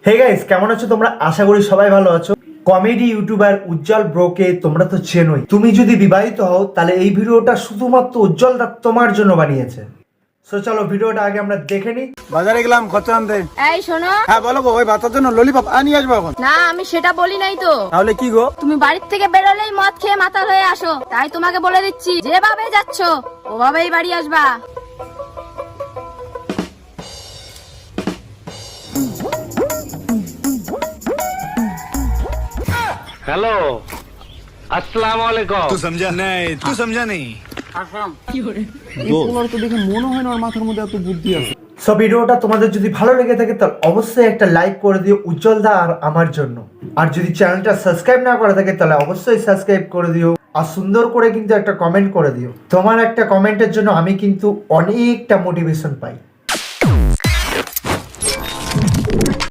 Hey guys, কেমন আছো তোমরা? আশা করি সবাই ভালো আছো। কমেডি ইউটিউবার উজ্জ্বল ব্রোকে তোমরা তো চেনোই। তুমি যদি বিবাহিত হও তাহলে এই ভিডিওটা শুধুমাত্র উজ্জ্বল দা তোমার জন্য বানিয়েছে। সো চলো ভিডিওটা আগে আমরা দেখে নিই। বাজারে গেলাম খরচা আনতে। এই শোনো। হ্যাঁ বলো গো, ওই বাচ্চার জন্য ললিপপ নিয়ে আসবো এখন। না, আমি সেটা বলি নাই তো। তাহলে কি গো? তুমি বাড়ির থেকে বেরোলেই মদ খেয়ে মাতাল হয়ে আসো, তাই তোমাকে বলে দিচ্ছি যেভাবে যাচ্ছ ওভাবেই বাড়ি আসবা। हेलो अस्सलाम वालेकुम। तू समझा नहीं, तू समझा नहीं। তো দেখে মনে হয় না ওর মাথার মধ্যে এত বুদ্ধি আছে। সো ভিডিওটা তোমাদের যদি ভালো লেগে থাকে তাহলে অবশ্যই একটা লাইক করে দিও উজ্জ্বল দা আর আমার জন্য। আর যদি চ্যানেলটা সাবস্ক্রাইব না করা থাকে তাহলে অবশ্যই সাবস্ক্রাইব করে দিও। আর সুন্দর করে কিন্তু একটা কমেন্ট করে দিও। তোমার একটা কমেন্টের জন্য আমি কিন্তু অনেকটা মোটিভেশন পাই।